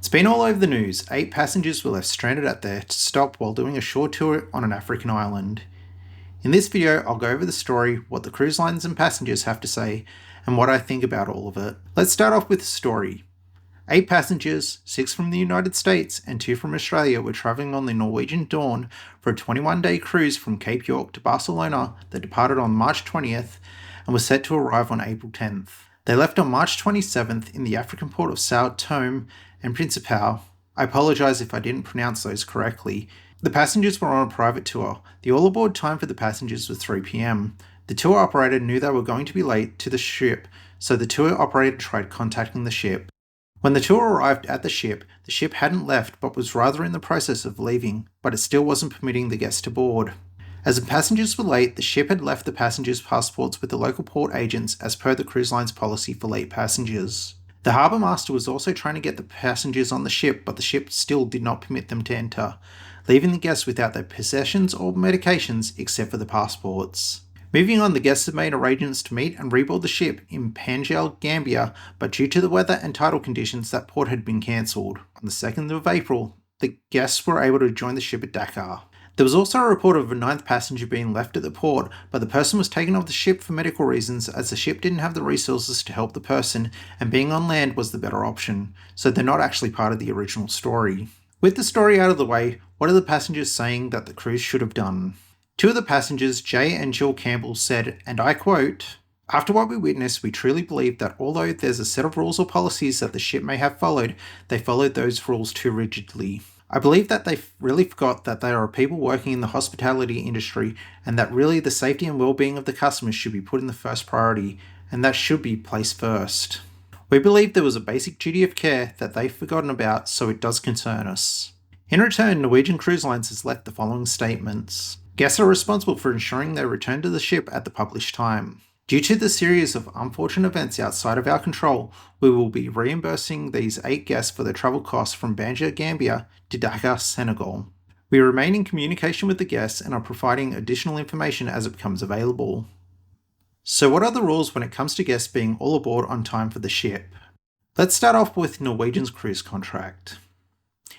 It's been all over the news. 8 passengers were left stranded at their stop while doing a short tour on an African island. In this video, I'll go over the story, what the cruise lines and passengers have to say, and what I think about all of it. Let's start off with the story. 8 passengers, 6 from the United States and 2 from Australia, were travelling on the Norwegian Dawn for a 21-day cruise from Cape York to Barcelona that departed on March 20th and was set to arrive on April 10th. They left on March 27th in the African port of Sao Tome and Principal. I apologise if I didn't pronounce those correctly. The passengers were on a private tour. The all-aboard time for the passengers was 3 p.m. The tour operator knew they were going to be late to the ship, so the tour operator tried contacting the ship. When the tour arrived at the ship hadn't left but was rather in the process of leaving, but it still wasn't permitting the guests to board. As the passengers were late, the ship had left the passengers' passports with the local port agents as per the cruise line's policy for late passengers. The harbour master was also trying to get the passengers on the ship, but the ship still did not permit them to enter, leaving the guests without their possessions or medications except for the passports. Moving on, the guests had made arrangements to meet and reboard the ship in Panjel, Gambia, but due to the weather and tidal conditions, that port had been cancelled. On the 2nd of April, the guests were able to join the ship at Dakar. There was also a report of a 9th passenger being left at the port, but the person was taken off the ship for medical reasons as the ship didn't have the resources to help the person and being on land was the better option, so they're not actually part of the original story. With the story out of the way, what are the passengers saying that the cruise should have done? 2 of the passengers, Jay and Jill Campbell, said, and I quote, "After what we witnessed, we truly believe that although there's a set of rules or policies that the ship may have followed, they followed those rules too rigidly. I believe that they really forgot that there are people working in the hospitality industry and that really the safety and well-being of the customers should be put in the first priority, and that should be placed first. We believe there was a basic duty of care that they've forgotten about, so it does concern us." In return, Norwegian Cruise Lines has left the following statements. Guests are responsible for ensuring they return to the ship at the published time. Due to the series of unfortunate events outside of our control, we will be reimbursing these 8 guests for their travel costs from Banjul, Gambia to Dakar, Senegal. We remain in communication with the guests and are providing additional information as it becomes available. So what are the rules when it comes to guests being all aboard on time for the ship? Let's start off with Norwegian's cruise contract.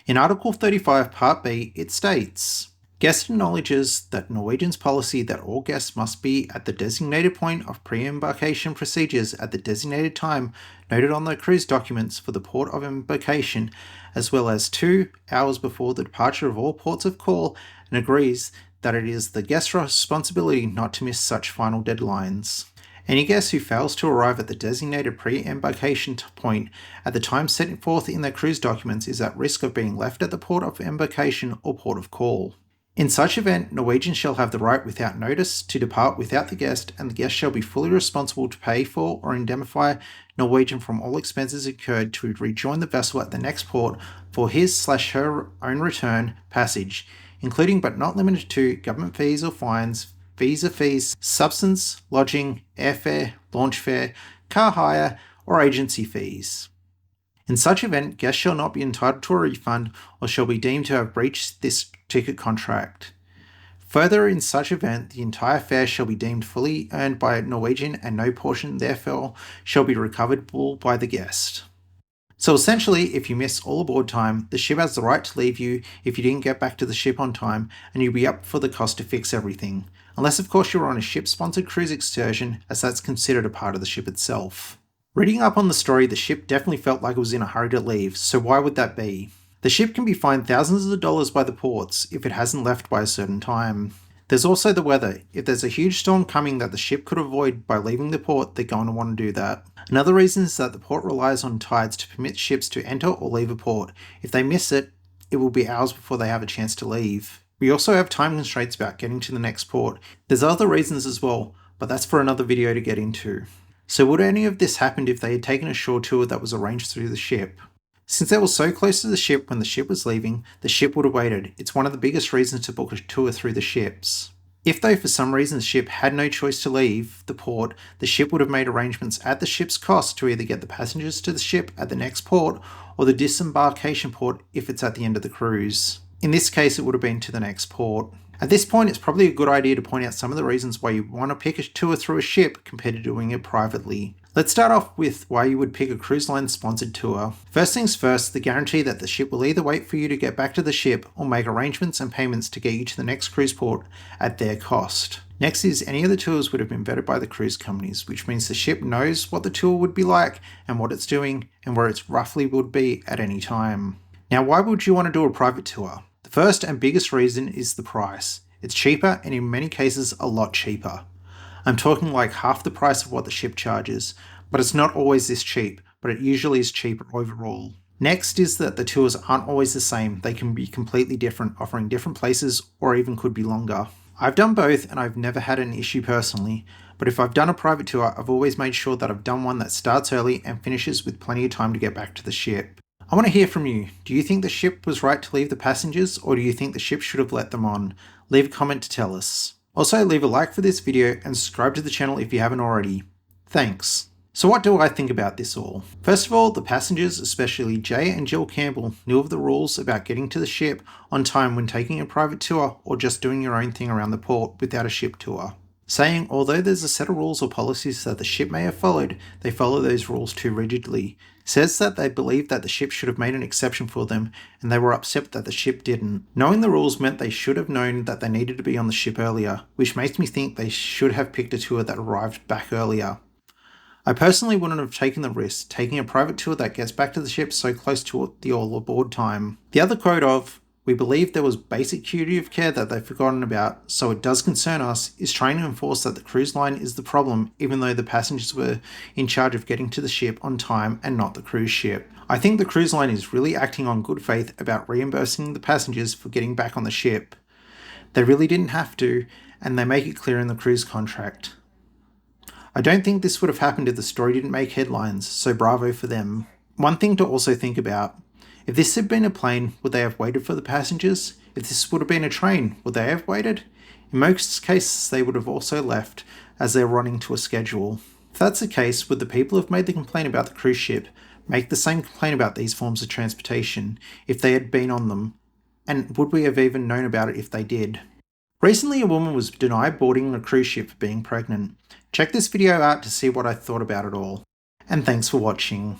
In Article 35 Part B, it states, "Guest acknowledges that Norwegian's policy that all guests must be at the designated point of pre-embarkation procedures at the designated time noted on the cruise documents for the port of embarkation, as well as 2 hours before the departure of all ports of call, and agrees that it is the guest's responsibility not to miss such final deadlines. Any guest who fails to arrive at the designated pre-embarkation point at the time set forth in their cruise documents is at risk of being left at the port of embarkation or port of call. In such event, Norwegian shall have the right without notice to depart without the guest, and the guest shall be fully responsible to pay for or indemnify Norwegian from all expenses incurred to rejoin the vessel at the next port for his/her own return passage, including but not limited to government fees or fines, visa fees, subsistence, lodging, airfare, launch fare, car hire, or agency fees. In such event, guests shall not be entitled to a refund or shall be deemed to have breached this ticket contract. Further, in such event, the entire fare shall be deemed fully earned by Norwegian and no portion therefore shall be recoverable by the guest." So essentially, if you miss all aboard time, the ship has the right to leave you if you didn't get back to the ship on time, and you'll be up for the cost to fix everything. Unless of course you're on a ship-sponsored cruise excursion, as that's considered a part of the ship itself. Reading up on the story, the ship definitely felt like it was in a hurry to leave, so why would that be? The ship can be fined thousands of dollars by the ports if it hasn't left by a certain time. There's also the weather. If there's a huge storm coming that the ship could avoid by leaving the port, they're going to want to do that. Another reason is that the port relies on tides to permit ships to enter or leave a port. If they miss it, it will be hours before they have a chance to leave. We also have time constraints about getting to the next port. There's other reasons as well, but that's for another video to get into. So would any of this happened if they had taken a shore tour that was arranged through the ship? Since they were so close to the ship when the ship was leaving, the ship would have waited. It's one of the biggest reasons to book a tour through the ships. If though for some reason the ship had no choice to leave the port, the ship would have made arrangements at the ship's cost to either get the passengers to the ship at the next port or the disembarkation port if it's at the end of the cruise. In this case, it would have been to the next port. At this point, it's probably a good idea to point out some of the reasons why you want to pick a tour through a ship compared to doing it privately. Let's start off with why you would pick a cruise line sponsored tour. First things first, the guarantee that the ship will either wait for you to get back to the ship or make arrangements and payments to get you to the next cruise port at their cost. Next is any of the tours would have been vetted by the cruise companies, which means the ship knows what the tour would be like and what it's doing and where it roughly would be at any time. Now, why would you want to do a private tour? The first and biggest reason is the price. It's cheaper and in many cases a lot cheaper. I'm talking like half the price of what the ship charges, but it's not always this cheap, but it usually is cheaper overall. Next is that the tours aren't always the same, they can be completely different, offering different places or even could be longer. I've done both and I've never had an issue personally, but if I've done a private tour, I've always made sure that I've done one that starts early and finishes with plenty of time to get back to the ship. I want to hear from you. Do you think the ship was right to leave the passengers, or do you think the ship should have let them on? Leave a comment to tell us. Also, leave a like for this video and subscribe to the channel if you haven't already. Thanks. So what do I think about this all? First of all, the passengers, especially Jay and Jill Campbell, knew of the rules about getting to the ship on time when taking a private tour or just doing your own thing around the port without a ship tour. Saying, although there's a set of rules or policies that the ship may have followed, they follow those rules too rigidly. Says that they believe that the ship should have made an exception for them, and they were upset that the ship didn't. Knowing the rules meant they should have known that they needed to be on the ship earlier, which makes me think they should have picked a tour that arrived back earlier. I personally wouldn't have taken the risk, taking a private tour that gets back to the ship so close to the all aboard time. The other quote of, "We believe there was basic duty of care that they've forgotten about, so it does concern us," is trying to enforce that the cruise line is the problem, even though the passengers were in charge of getting to the ship on time and not the cruise ship. I think the cruise line is really acting on good faith about reimbursing the passengers for getting back on the ship. They really didn't have to, and they make it clear in the cruise contract. I don't think this would have happened if the story didn't make headlines, so bravo for them. One thing to also think about, if this had been a plane, would they have waited for the passengers? If this would have been a train, would they have waited? In most cases, they would have also left, as they're running to a schedule. If that's the case, would the people who have made the complaint about the cruise ship make the same complaint about these forms of transportation if they had been on them? And would we have even known about it if they did? Recently, a woman was denied boarding a cruise ship for being pregnant. Check this video out to see what I thought about it all. And thanks for watching.